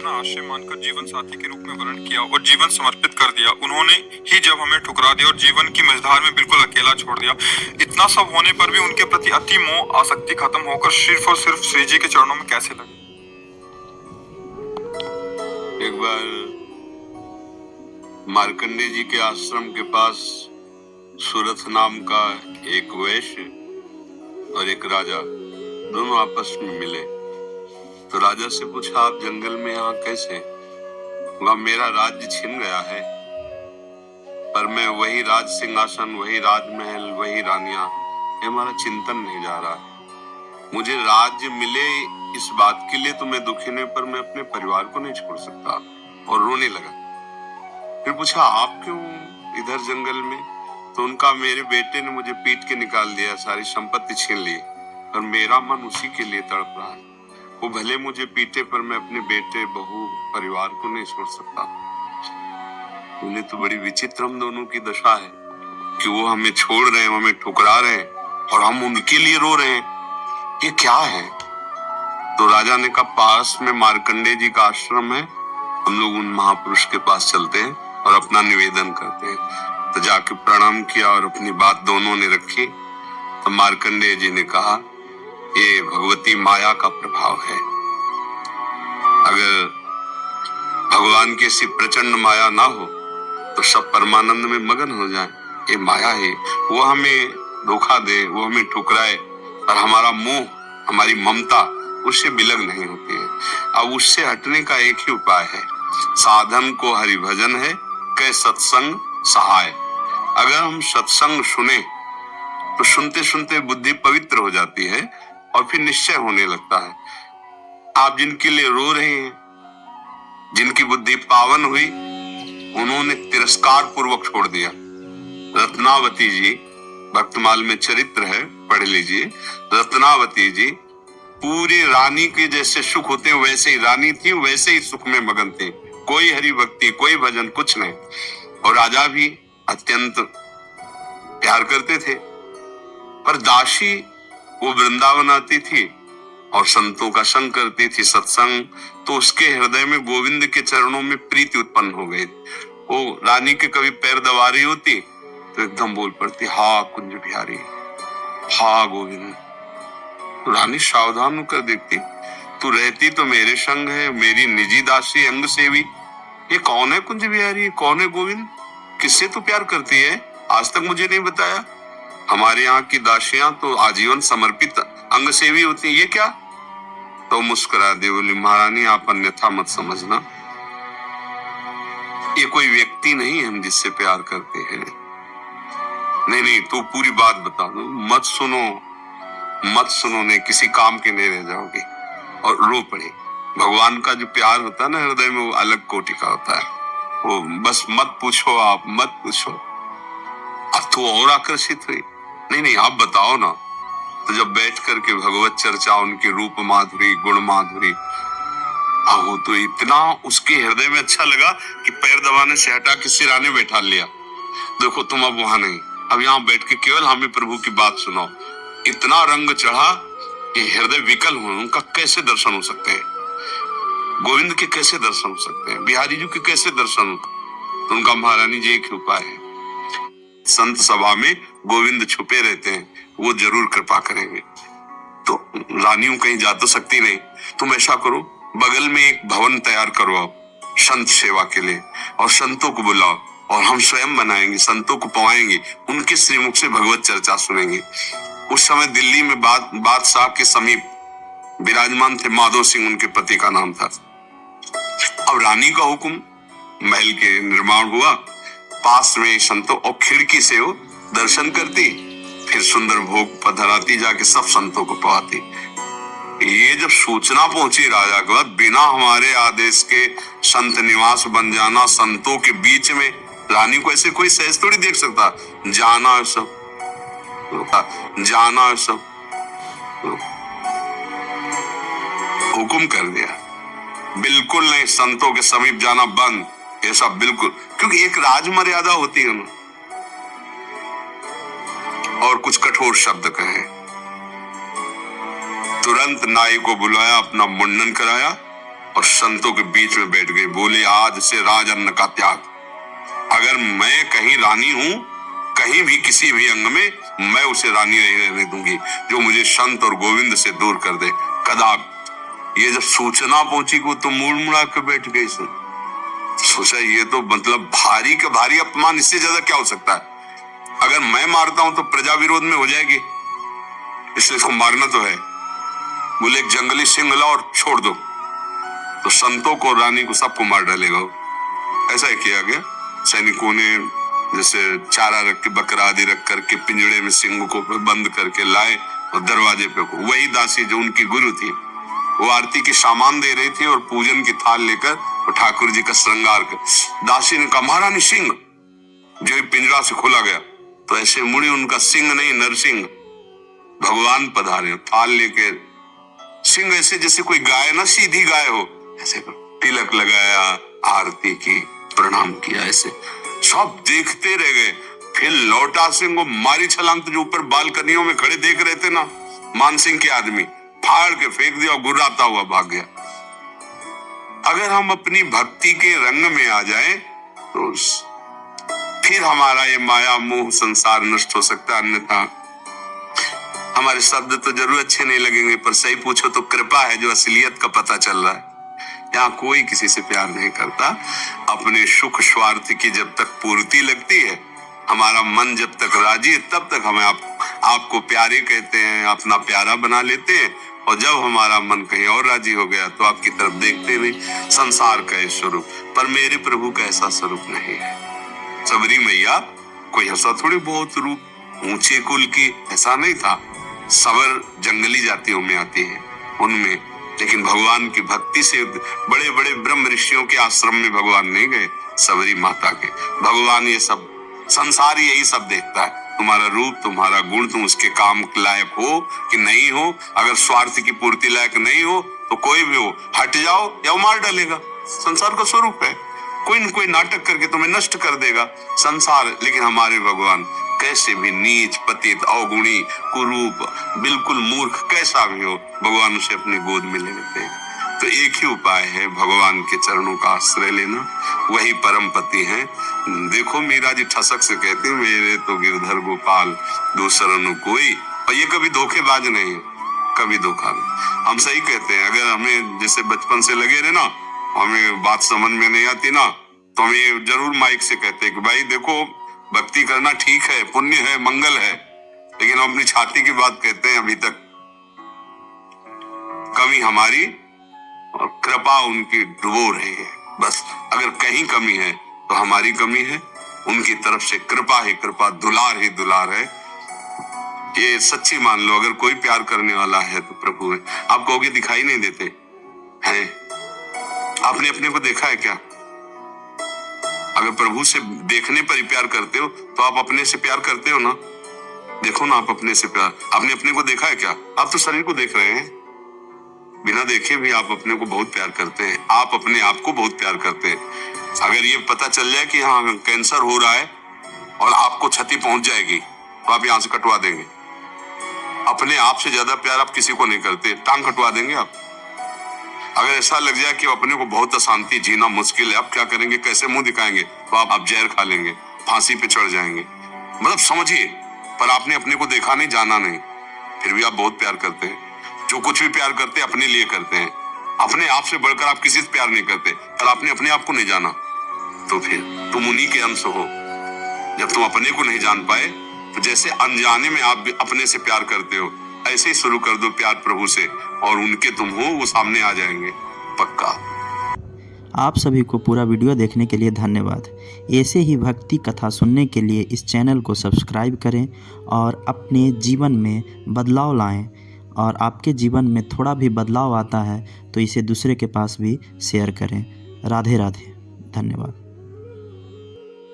अपना आश्रय मानकर जीवन साथी के रूप में वर्ण किया और जीवन समर्पित कर दिया। उन्होंने ही जब हमें ठुकरा दिया और जीवन की मझधार में बिल्कुल अकेला छोड़ दिया। इतना सब होने पर भी उनके प्रति अति मोह आसक्ति खत्म होकर सिर्फ और सिर्फ श्री जी के चरणों में कैसे लगे। एक बार मार्कंडेय जी के आश्रम के पास सूरथ नाम का एक वैश्य और एक राजा दोनों आपस में मिले। तो राजा से पूछा, आप जंगल में यहाँ कैसे? वहाँ मेरा राज्य छिन गया है, पर मैं वही राज सिंहासन, वही राजमहल, वही रानियां, ये हमारा चिंतन नहीं जा रहा है। मुझे राज्य मिले इस बात के लिए तो मैं दुखी नहीं, पर मैं अपने परिवार को नहीं छोड़ सकता। और रोने लगा। फिर पूछा, आप क्यों इधर जंगल में? तो उनका, मेरे बेटे ने मुझे पीट के निकाल दिया, सारी संपत्ति छीन ली, और मेरा मन उसी के लिए तड़प रहा है। वो भले मुझे पीटे, पर मैं अपने बेटे, बहू, परिवार को नहीं छोड़ सकता। उन्हें तो बड़ी विचित्र हम दोनों की दशा है कि वो हमें छोड़ रहे हैं, हमें ठुकरा रहे हैं, और हम उनके लिए रो रहे हैं। ये क्या है? तो राजा ने कहा, पास में मार्कंडेय जी का आश्रम है, हम लोग उन महापुरुष के पास चलते हैं और अपना निवेदन करते हैं। तो जाके प्रणाम किया और अपनी बात दोनों ने रखी। तो मार्कंडेय जी ने कहा, ये भगवती माया का प्रभाव है। अगर भगवान की ऐसी प्रचंड माया ना हो तो सब परमानंद में मगन हो जाए। ये माया है, वो हमें धोखा दे, वो हमें ठुकराए, पर हमारा मोह, हमारी ममता उससे विलग नहीं होती है। अब उससे हटने का एक ही उपाय है, साधन को हरि भजन है, कै सत्संग सहाय। अगर हम सत्संग सुने तो सुनते सुनते बुद्धि पवित्र हो जाती है और फिर निश्चय होने लगता है। आप जिनके लिए रो रहे हैं, जिनकी बुद्धि पावन हुई, उन्होंने तिरस्कार पूर्वक छोड़ दिया। रत्नावती जी, भक्तमाल में चरित्र है, पढ़ लीजिए। रत्नावती जी पूरी रानी के जैसे सुख होते हैं वैसे ही रानी थी, वैसे ही सुख में मगन थी। कोई हरि भक्ति, कोई भजन, कुछ नहीं। और राजा भी अत्यंत प्यार करते थे। पर दासी वो वृंदावन आती थी और संतों का संग करती थी, सत्संग, तो उसके हृदय में गोविंद के चरणों में प्रीति उत्पन्न हो गई। वो रानी के कभी पैर दबा रही होती तो एकदम बोल पड़ती, हा कुंज बिहारी, हा गोविंद। तो रानी सावधान होकर देखती, तू रहती तो मेरे संग है, मेरी निजी दासी, अंग सेवी। ये कौन है कुंज बिहारी? कौन है गोविंद? किससे तू प्यार करती है? आज तक मुझे नहीं बताया। हमारे यहाँ की दासियां तो आजीवन समर्पित अंग सेवी होती है, ये क्या? तो मुस्कुरा दे, बोली, महारानी आप अन्यथा मत समझना, ये कोई व्यक्ति नहीं हम जिससे प्यार करते हैं। नहीं नहीं, तू पूरी बात बता दो, मत सुनो, मत सुनो, नहीं किसी काम के नहीं रह जाओगे। और रो पड़े। भगवान का जो प्यार होता है ना हृदय में, वो अलग कोटि का होता है। वो बस मत पूछो, आप मत पूछो। अब तो और आकर्षित हुई, नहीं नहीं आप बताओ ना। तो जब बैठ करके भगवत चर्चा, उनकी रूप माधुरी, गुण माधुरी, वो तो इतना उसके हृदय में अच्छा लगा कि पैर दबाने से हटा के सिराने बैठा लिया। देखो तुम अब वहां नहीं, अब यहाँ बैठ के केवल हमें प्रभु की बात सुनाओ। इतना रंग चढ़ा कि हृदय विकल हुए। उनका कैसे दर्शन हो सकते हैं? गोविंद के कैसे दर्शन हो सकते हैं? बिहारी जी के कैसे दर्शन? तो उनका, महारानी जी एक उपाय है, संत सभा में गोविंद छुपे रहते हैं, वो जरूर कृपा करेंगे। तो रानियों कहीं जा तो सकती नहीं, तुम ऐसा करो, बगल में एक भवन तैयार करो आप संत सेवा के लिए, और संतों को बुलाओ, और हम स्वयं बनाएंगे, संतों को पवाएंगे, उनके श्रीमुख से भगवत चर्चा सुनेंगे। उस समय दिल्ली में बादशाह के समीप विराजमान थे माधो सिंह, उनके पति का नाम था। अब रानी का हुक्म, महल के निर्माण हुआ, पास में संतों, और खिड़की से वो दर्शन करती, फिर सुंदर भोग पधराती, जाके सब संतों को पवाती। ये जब सूचना पहुंची राजा के बाद, बिना हमारे आदेश के संत निवास बन जाना, संतों के बीच में, रानी को ऐसे कोई सहज थोड़ी देख सकता। जाना है सब, जाना है सब, हुक्म कर दिया, बिल्कुल नहीं, संतों के समीप जाना बंद, ये सब बिल्कुल, क्योंकि एक राज मर्यादा होती है ना। और कुछ कठोर शब्द कहे। तुरंत नाई को बुलाया, अपना मुंडन कराया, और संतों के बीच में बैठ गई। बोले आज से राज अन्न का त्याग। अगर मैं कहीं रानी हूं, कहीं भी किसी भी अंग में, मैं उसे रानी नहीं रहने दूंगी जो मुझे संत और गोविंद से दूर कर दे। कदाप ये जब सूचना पहुंची को तो मुड़ मुड़ा के बैठ गई। सोचा ये तो मतलब भारी का भारी अपमान, इससे ज्यादा क्या हो सकता है। अगर मैं मारता हूं तो प्रजा विरोध में हो जाएगी, इसलिए इसको मारना तो है। बोले एक जंगली सिंह लाओ और छोड़ दो, तो संतों को, रानी को, सबको मार डालेगा। ऐसा ही किया गया। सैनिकों ने जैसे चारा रख के, बकरा आदि रख करके पिंजड़े में सिंह को बंद करके लाए और दरवाजे पे को वही दासी जो उनकी गुरु थी, वो आरती की सामान दे रही थी और पूजन की थाल लेकर और ठाकुर जी का श्रृंगार कर। दासी ने कहा महारानी सिंह, जो ही पिंजरा से खोला गया तो ऐसे मुड़ी, उनका सिंह नहीं नरसिंह भगवान पधारे, थाल लेकर। सिंह ऐसे जैसे कोई गाय ना, सीधी गाय हो, ऐसे तिलक लगाया, आरती की, प्रणाम किया। ऐसे सब देखते रह गए। फिर लौटा सिंह को मारी छलांग, तो जो ऊपर बालकनियों में खड़े देख रहे थे ना मान सिंह के आदमी, फाड़ के फेंक दिया और गुर्राता हुआ भाग गया। अगर हम अपनी भक्ति के रंग में आ जाए तो फिर हमारा ये माया मोह संसार नष्ट हो सकता है। अन्यथा हमारे शब्द तो जरूर अच्छे नहीं लगेंगे, पर सही पूछो तो कृपा है जो असलियत का पता चल रहा है। यहाँ कोई किसी से प्यार नहीं करता। अपने सुख स्वार्थ की जब तक पूर्ति लगती है, हमारा मन जब तक राजी है, तब तक हमें आपको प्यारे कहते हैं, अपना प्यारा बना लेते हैं। और जब हमारा मन कहीं और राजी हो गया तो आपकी तरफ देखते नहीं। संसार का स्वरूप, पर मेरे प्रभु का ऐसा स्वरूप नहीं है। सबरी मैया कोई ऐसा थोड़ी बहुत रूप ऊंचे कुल की, ऐसा नहीं था। सबर जंगली जातियों में आती है उनमें, लेकिन भगवान की भक्ति से बड़े बड़े ब्रह्म ऋषियों के आश्रम में भगवान नहीं गए, सबरी माता के। भगवान ये सब संसार यही सब देखता है, तुम्हारा रूप, तुम्हारा गुण, तुम उसके काम लायक हो कि नहीं हो। अगर स्वार्थ की पूर्ति लायक नहीं हो तो कोई भी हो, हट जाओ या मार डालेगा। संसार का स्वरूप है, कोई न कोई नाटक करके तुम्हें नष्ट कर देगा संसार। लेकिन हमारे भगवान कैसे भी नीच, पतित, अवगुणी, कुरूप, बिल्कुल मूर्ख कैसा भी हो, भगवान उसे अपनी गोद में ले लेते हैं। तो एक ही उपाय है, भगवान के चरणों का आश्रय लेना, वही परम पति है। देखो मीरा जी ठसक से कहती है, मेरे तो गिरधर गोपाल दूसरा न कोई। और ये कभी धोखेबाज नहीं है, कभी धोखा नहीं। हम सही कहते हैं। अगर हमें जैसे बचपन से लगे रहे ना, हमें बात समझ में नहीं आती ना, तो हम ये जरूर माइक से कहते हैं कि भाई देखो, भक्ति करना ठीक है, पुण्य है, मंगल है, लेकिन हम अपनी छाती की बात कहते हैं। अभी तक कमी हमारी और कृपा उनकी डुबो रही है। बस अगर कहीं कमी है तो हमारी कमी है, उनकी तरफ से कृपा ही कृपा, दुलार ही दुलार है। ये सच्ची मान लो। अगर कोई प्यार करने वाला है तो प्रभु है। आप कहोगे दिखाई नहीं देते हैं, आपने अपने को देखा है क्या? अगर प्रभु से देखने पर ही प्यार करते हो तो आप अपने से प्यार करते हो ना। देखो ना, आप अपने से प्यार, आपने अपने को देखा है क्या? आप तो शरीर को देख रहे हैं, बिना देखे भी आप अपने को बहुत प्यार करते हैं। आप अपने आप को बहुत प्यार करते हैं। अगर ये पता चल जाए कि हाँ कैंसर हो रहा है और आपको क्षति पहुंच जाएगी तो आप यहाँ से कटवा देंगे। अपने आप से ज्यादा प्यार आप किसी को नहीं करते, टांग कटवा देंगे आप। अगर ऐसा लग जाए कि अपने को बहुत अशांति, जीना मुश्किल है, आप क्या करेंगे, कैसे मुंह दिखाएंगे? तो आप जहर खा लेंगे, फांसी पे चढ़ जाएंगे। मतलब समझिए, पर आपने अपने को देखा नहीं, जाना नहीं, फिर भी आप बहुत प्यार करते हैं। जो कुछ भी प्यार करते हैं अपने लिए करते हैं। अपने आप से बढ़कर आप किसी से प्यार नहीं करते, पर आपने अपने आप को नहीं जाना, तो फिर तुम उन्हीं के अंश हो। जब तुम अपने को नहीं जान पाए तो जैसे अनजाने में आप अपने से प्यार करते हो, ऐसे ही शुरू कर दो प्यार प्रभु से, और उनके तुम हो, वो सामने आ जाएंगे पक्का। आप सभी को पूरा वीडियो देखने के लिए धन्यवाद। ऐसे ही भक्ति कथा सुनने के लिए इस चैनल को सब्सक्राइब करें और अपने जीवन में बदलाव लाएं। और आपके जीवन में थोड़ा भी बदलाव आता है तो इसे दूसरे के पास भी शेयर करें। राधे राधे, धन्यवाद।